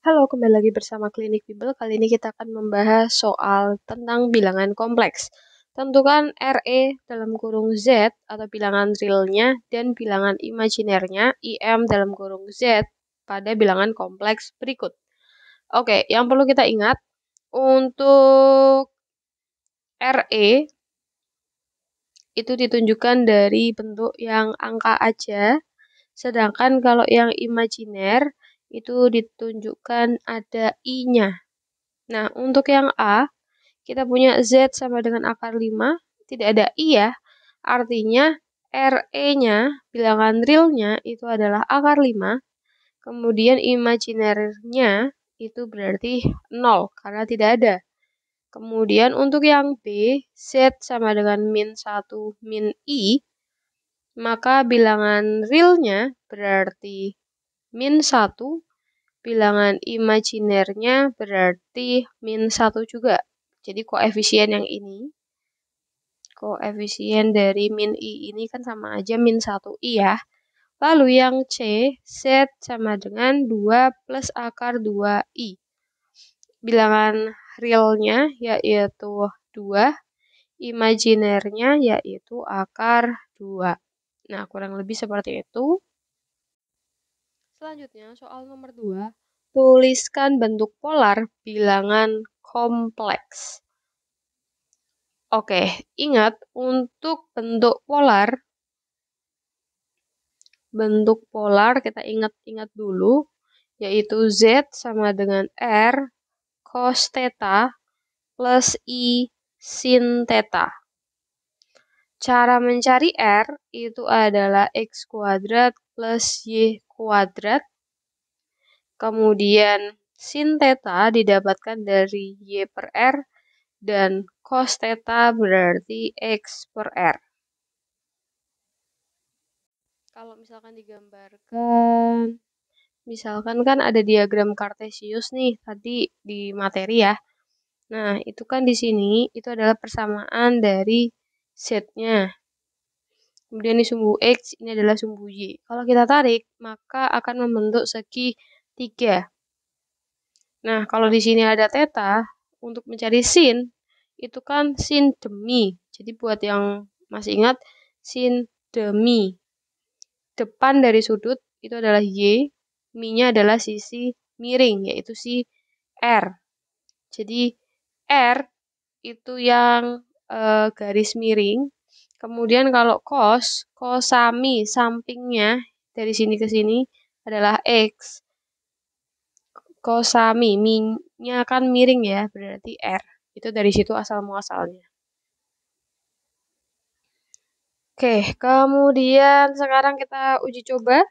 Halo, kembali lagi bersama Klinik Bibel. Kali ini kita akan membahas soal tentang bilangan kompleks. Tentukan RE dalam kurung Z atau bilangan realnya dan bilangan imajinernya IM dalam kurung Z pada bilangan kompleks berikut. Oke, yang perlu kita ingat untuk RE itu ditunjukkan dari bentuk yang angka aja, sedangkan kalau yang imajiner itu ditunjukkan ada I-nya. Nah, untuk yang A, kita punya Z sama dengan akar 5, tidak ada I ya. Artinya RE-nya, bilangan realnya itu adalah akar 5, kemudian imajinernya itu berarti 0, karena tidak ada. Kemudian untuk yang B, Z sama dengan min 1 min I, maka bilangan realnya berarti min 1, bilangan imajinernya berarti min 1 juga. Jadi koefisien yang ini, koefisien dari min I ini kan sama aja min 1I ya. Lalu yang C, Z sama dengan 2 plus akar 2I. Bilangan realnya yaitu 2, imajinernya yaitu akar 2. Nah, kurang lebih seperti itu. Selanjutnya, soal nomor 2. Tuliskan bentuk polar bilangan kompleks. Oke, ingat untuk bentuk polar kita ingat-ingat dulu, yaitu Z sama dengan R cos theta plus I sin theta. Cara mencari R itu adalah X kuadrat plus Y kuadrat. Kemudian sin theta didapatkan dari Y per R dan cos theta berarti X per R. Kalau misalkan digambarkan, misalkan kan ada diagram Kartesius nih tadi di materi ya. Nah, itu kan di sini itu adalah persamaan dari Z-nya. Kemudian di sumbu X ini adalah sumbu Y. Kalau kita tarik, maka akan membentuk segi 3. Nah, kalau di sini ada theta, untuk mencari sin, itu kan sin demi. Jadi buat yang masih ingat, sin demi. Depan dari sudut itu adalah Y, mi-nya adalah sisi miring, yaitu si R. Jadi R itu yang garis miring. Kemudian kalau kosami sampingnya dari sini ke sini adalah X. Kosami, mi-nya kan miring ya, berarti R. Itu dari situ asal muasalnya. Oke, kemudian sekarang kita uji coba.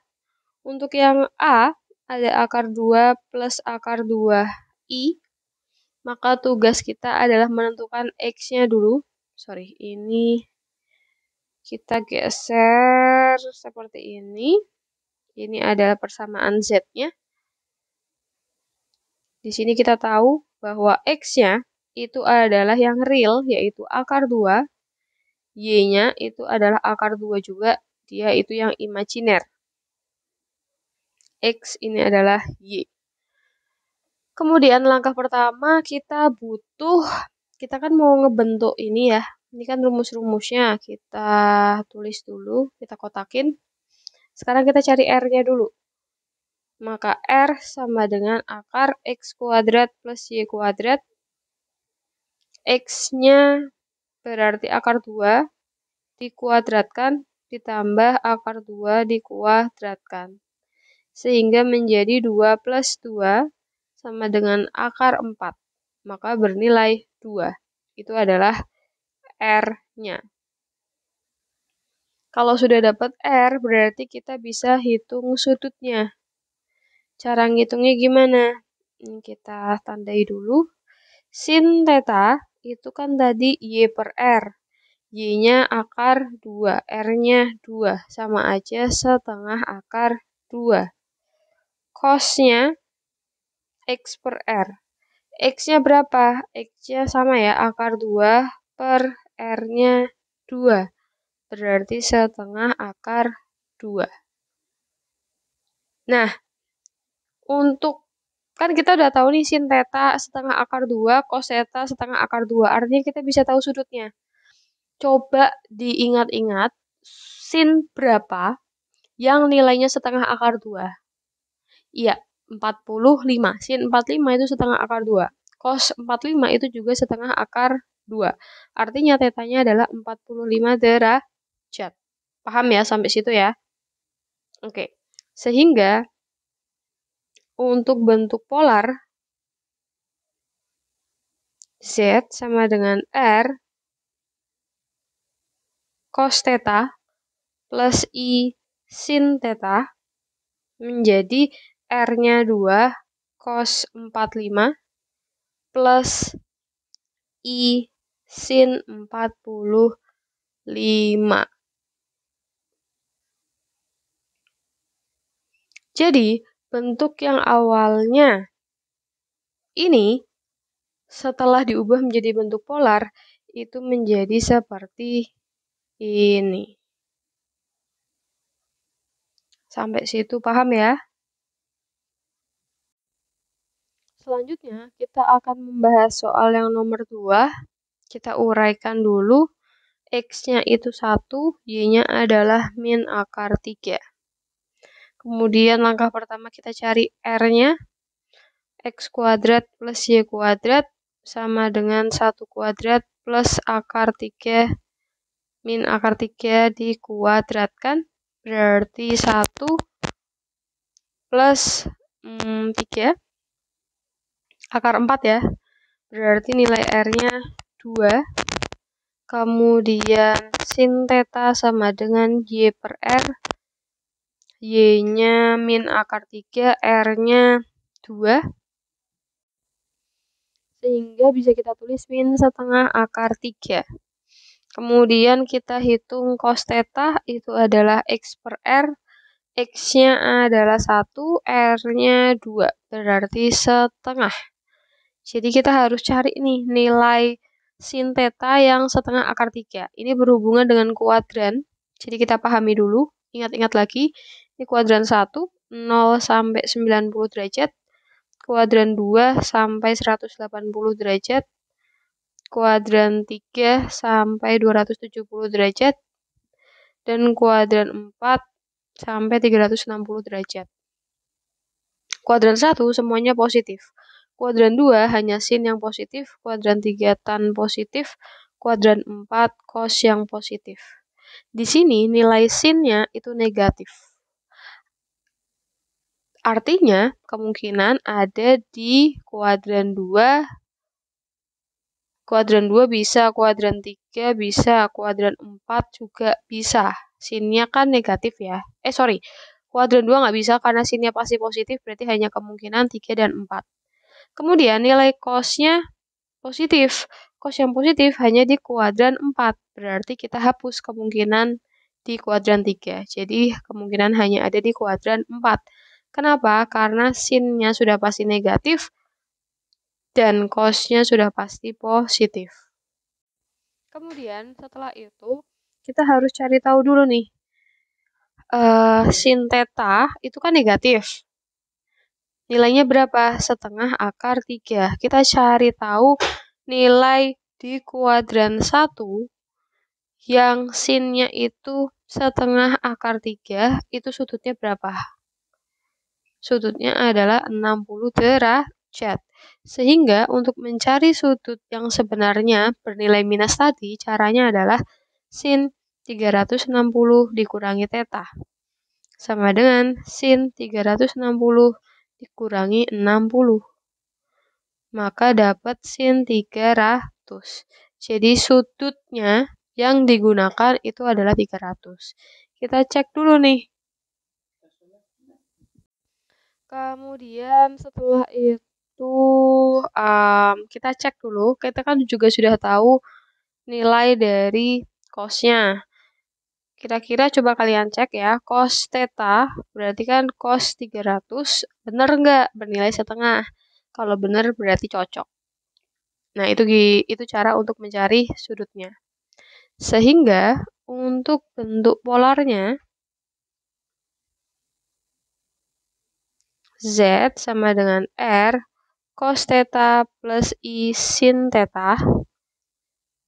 Untuk yang A, ada akar 2 plus akar 2I. Maka tugas kita adalah menentukan X-nya dulu. Sorry, ini kita geser seperti ini. Ini adalah persamaan Z-nya. Di sini kita tahu bahwa X-nya itu adalah yang real, yaitu akar 2. Y-nya itu adalah akar 2 juga, dia itu yang imajiner. X ini adalah Y. Kemudian langkah pertama kita kan mau ngebentuk ini ya. Ini kan rumus-rumusnya, kita tulis dulu, kita kotakin. Sekarang kita cari R-nya dulu. Maka R sama dengan akar X kuadrat plus Y kuadrat. X-nya berarti akar 2 dikuadratkan ditambah akar 2 dikuadratkan. Sehingga menjadi 2 plus 2 sama dengan akar 4. Maka bernilai 2. Itu adalah R-nya. Kalau sudah dapat R, berarti kita bisa hitung sudutnya. Cara ngitungnya gimana? Kita tandai dulu. Sin theta itu kan tadi Y per R. Y-nya akar 2, R-nya 2. Sama aja setengah akar 2. Cos-nya X per R. X-nya berapa? X-nya sama ya, akar 2 per R-nya 2. Berarti setengah akar 2. Nah, untuk Kan kita udah tahu nih sin theta setengah akar 2, cos theta setengah akar 2. Artinya kita bisa tahu sudutnya. Coba diingat-ingat sin berapa yang nilainya setengah akar 2. Iya, 45. Sin 45 itu setengah akar 2. Cos 45 itu juga setengah akar 2. Artinya tetanya adalah 45 derajat. Paham ya sampai situ ya? Oke. Sehingga untuk bentuk polar Z sama dengan R cos theta plus I sin theta menjadi R-nya 2 cos 45 plus I sin 45. Jadi, bentuk yang awalnya ini setelah diubah menjadi bentuk polar itu menjadi seperti ini. Sampai situ paham ya? Selanjutnya, kita akan membahas soal yang nomor 2. Kita uraikan dulu. X-nya itu 1, Y-nya adalah min akar 3. Kemudian langkah pertama kita cari R-nya. X kuadrat plus Y kuadrat sama dengan 1 kuadrat plus akar 3 min akar 3 dikuadratkan. Berarti 1 plus 3 akar 4 ya. Berarti nilai R-nya 2. Kemudian sin theta sama dengan Y per R. Y-nya min akar 3, R-nya 2. Sehingga bisa kita tulis min setengah akar 3. Kemudian kita hitung cos theta itu adalah X per R. X-nya adalah 1, R-nya 2. Berarti setengah. Jadi kita harus cari nih nilai sin theta yang setengah akar 3. Ini berhubungan dengan kuadran. Jadi kita pahami dulu. Ingat-ingat lagi. Ini kuadran 1, 0 sampai 90 derajat. Kuadran 2 sampai 180 derajat. Kuadran 3 sampai 270 derajat. Dan kuadran 4 sampai 360 derajat. Kuadran 1 semuanya positif. Kuadran 2 hanya sin yang positif, kuadran 3 tan positif, kuadran 4 cos yang positif. Di sini nilai sinnya itu negatif. Artinya kemungkinan ada di kuadran 2, kuadran 2 bisa, kuadran 3 bisa, kuadran 4 juga bisa. Sinnya kan negatif ya. Kuadran 2 nggak bisa karena sinnya pasti positif, berarti hanya kemungkinan 3 dan 4. Kemudian nilai cos-nya positif. Cos yang positif hanya di kuadran 4. Berarti kita hapus kemungkinan di kuadran 3. Jadi kemungkinan hanya ada di kuadran 4. Kenapa? Karena sinnya sudah pasti negatif dan cos-nya sudah pasti positif. Kemudian setelah itu kita harus cari tahu dulu nih. Sin theta itu kan negatif. Nilainya berapa? Setengah akar 3. Kita cari tahu nilai di kuadran 1 yang sinnya itu setengah akar 3, itu sudutnya berapa? Sudutnya adalah 60 derajat. Sehingga untuk mencari sudut yang sebenarnya bernilai minus tadi, caranya adalah sin 360 dikurangi theta. Sama dengan sin 360 dikurangi 60. Maka dapat sin 300. Jadi sudutnya yang digunakan itu adalah 300. Kita cek dulu nih. Kemudian setelah itu kita cek dulu. Kita kan juga sudah tahu nilai dari cos-nya. Kira-kira coba kalian cek ya. Cos theta berarti kan cos 300. Bener nggak? Bernilai setengah. Kalau bener berarti cocok. Nah, itu cara untuk mencari sudutnya. Sehingga untuk bentuk polarnya Z sama dengan R cos theta plus I sin theta.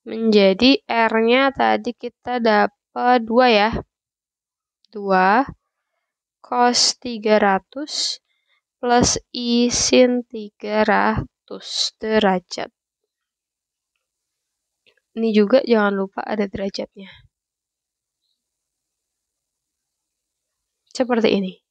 Menjadi R-nya tadi kita dapat 2 ya. 2 cos 300 plus I sin 300 derajat. Ini juga jangan lupa ada derajatnya. Seperti ini.